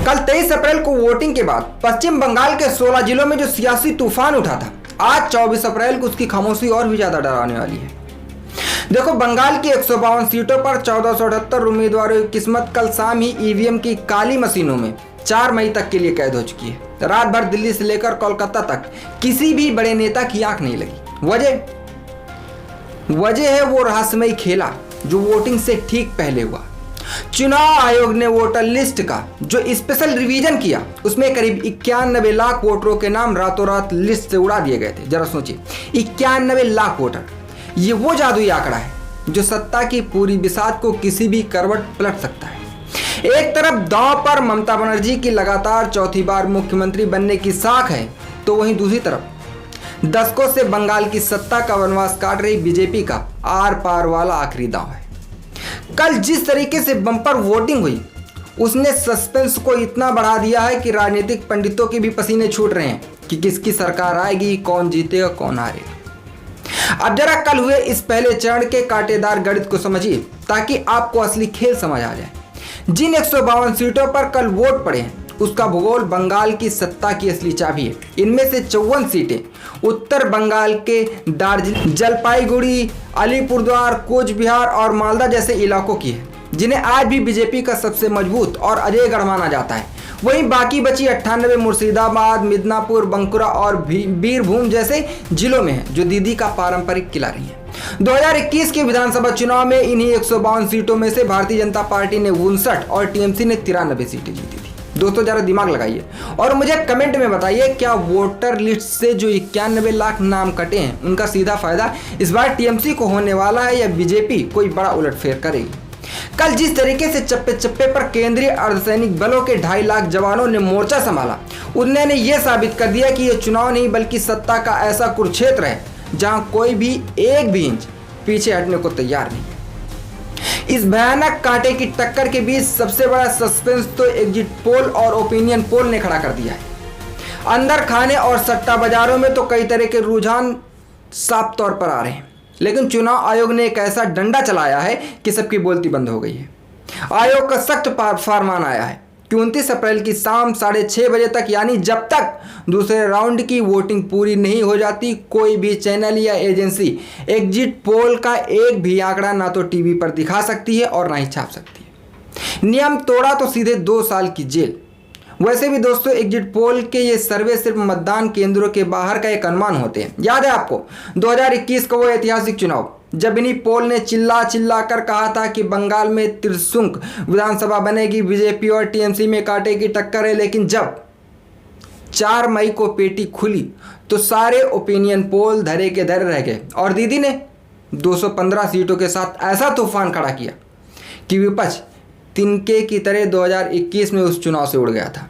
कल 23 अप्रैल को वोटिंग के बाद पश्चिम बंगाल के 16 जिलों में जो सियासी तूफान उठा था, आज 24 अप्रैल को उसकी खामोशी और भी ज्यादा डराने वाली है। देखो, बंगाल की 152 सीटों पर 1478 उम्मीदवारों की किस्मत कल शाम ही ईवीएम की काली मशीनों में 4 मई तक के लिए कैद हो चुकी है। रात भर दिल्ली से लेकर कोलकाता तक किसी भी बड़े नेता की आंख नहीं लगी। वजह है वो रहस्यमयी खेला जो वोटिंग से ठीक पहले हुआ। चुनाव आयोग ने वोटर लिस्ट का जो स्पेशल रिवीजन किया, उसमें करीब 91 लाख वोटरों के नाम रातों रात लिस्ट से उड़ा दिए गए थे। जरा सोचिए, 91 लाख वोटर, ये वो जादुई आंकड़ा है जो सत्ता की पूरी बिसात को किसी भी करवट पलट सकता है। एक तरफ दांव पर ममता बनर्जी की लगातार चौथी बार मुख्यमंत्री बनने की साख है, तो वहीं दूसरी तरफ दशकों से बंगाल की सत्ता का वनवास काट रही बीजेपी का आर पार वाला आखिरी दांव है। कल जिस तरीके से बम्पर वोटिंग हुई, उसने सस्पेंस को इतना बढ़ा दिया है कि राजनीतिक पंडितों के भी पसीने छूट रहे हैं कि किसकी सरकार आएगी, कौन जीतेगा, कौन हारेगा। अब जरा कल हुए इस पहले चरण के कांटेदार गणित को समझिए, ताकि आपको असली खेल समझ आ जाए। जिन 152 सीटों पर कल वोट पड़े हैं, उसका भूगोल बंगाल की सत्ता की असली चाबी है। इनमें से 54 सीटें उत्तर बंगाल के दार्जिलिंग, जलपाईगुड़ी, अलीपुरद्वार, कोच बिहार और मालदा जैसे इलाकों की है, जिन्हें आज भी बीजेपी का सबसे मजबूत और अजयगढ़ माना जाता है। वहीं बाकी बची 98 मुर्शिदाबाद, मिदनापुर, बंकुरा और बीरभूम जैसे जिलों में है, जो दीदी का पारंपरिक किला रही है। 2021 के विधानसभा चुनाव में इन्हीं 152 सीटों में से भारतीय जनता पार्टी ने 59 और टीएमसी ने 93 सीटें जीती थी। दोस्तों, जरा दिमाग लगाइए और मुझे कमेंट में बताइए, क्या वोटर लिस्ट से जो 91 लाख नाम कटे हैं, उनका सीधा फायदा इस बार टीएमसी को होने वाला है या बीजेपी कोई बड़ा उलटफेर करेगी? कल जिस तरीके से चप्पे चप्पे पर केंद्रीय अर्धसैनिक बलों के 2.5 लाख जवानों ने मोर्चा संभाला, उन्होंने यह साबित कर दिया कि यह चुनाव नहीं बल्कि सत्ता का ऐसा कुरुक्षेत्र है जहां कोई भी एक भी इंच पीछे हटने को तैयार नहीं। इस भयानक कांटे की टक्कर के बीच सबसे बड़ा सस्पेंस तो एग्जिट पोल और ओपिनियन पोल ने खड़ा कर दिया है। अंदर खाने और सट्टा बाजारों में तो कई तरह के रुझान साफ तौर पर आ रहे हैं, लेकिन चुनाव आयोग ने एक ऐसा डंडा चलाया है कि सबकी बोलती बंद हो गई है। आयोग का सख्त फरमान आया है कि 29 अप्रैल की शाम 6:30 बजे तक, यानी जब तक दूसरे राउंड की वोटिंग पूरी नहीं हो जाती, कोई भी चैनल या एजेंसी एग्जिट पोल का एक भी आंकड़ा ना तो टीवी पर दिखा सकती है और ना ही छाप सकती है। नियम तोड़ा तो सीधे 2 साल की जेल। वैसे भी दोस्तों, एग्जिट पोल के ये सर्वे सिर्फ मतदान केंद्रों के बाहर का एक अनुमान होते हैं। याद है आपको 2021 का वो ऐतिहासिक चुनाव, जब इन्हीं पोल ने चिल्ला कर कहा था कि बंगाल में त्रिशंकु विधानसभा बनेगी, बीजेपी और टीएमसी में कांटे की टक्कर है। लेकिन जब 4 मई को पेटी खुली तो सारे ओपिनियन पोल धरे के धरे रह गए और दीदी ने 215 सीटों के साथ ऐसा तूफान खड़ा किया कि विपक्ष तिनके की तरह 2021 में उस चुनाव से उड़ गया था।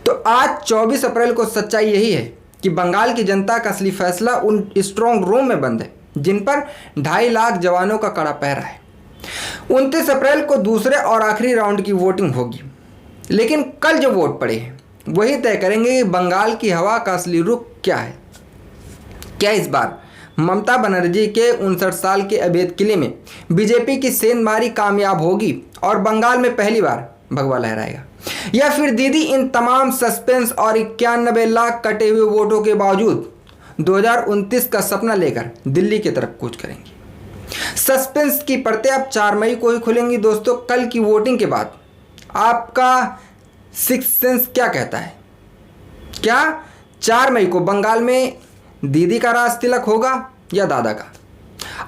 तो आज 24 अप्रैल को सच्चाई यही है कि बंगाल की जनता का असली फैसला उन स्ट्रॉन्ग रूम में बंद है, जिन पर 2.5 लाख जवानों का कड़ा पहरा है। 29 अप्रैल को दूसरे और आखिरी राउंड की वोटिंग होगी, लेकिन कल जो वोट पड़े हैं वही तय करेंगे कि बंगाल की हवा का असली रुख क्या है। क्या इस बार ममता बनर्जी के 59 साल के अवैध किले में बीजेपी की सेंधमारी कामयाब होगी और बंगाल में पहली बार भगवा लहराएगा, या फिर दीदी इन तमाम सस्पेंस और 91 लाख कटे हुए वोटों के बावजूद 2029 का सपना लेकर दिल्ली की तरफ कूच करेंगी? सस्पेंस की परतें अब 4 मई को ही खुलेंगी। दोस्तों, कल की वोटिंग के बाद आपका सिक्स सेंस क्या कहता है? क्या 4 मई को बंगाल में दीदी का राज तिलक होगा या दादा का?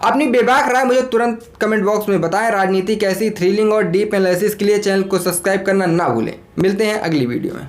अपनी बेबाक राय मुझे तुरंत कमेंट बॉक्स में बताएं। राजनीति कैसी थ्रिलिंग और डीप एनालिसिस के लिए चैनल को सब्सक्राइब करना ना भूलें। मिलते हैं अगली वीडियो में।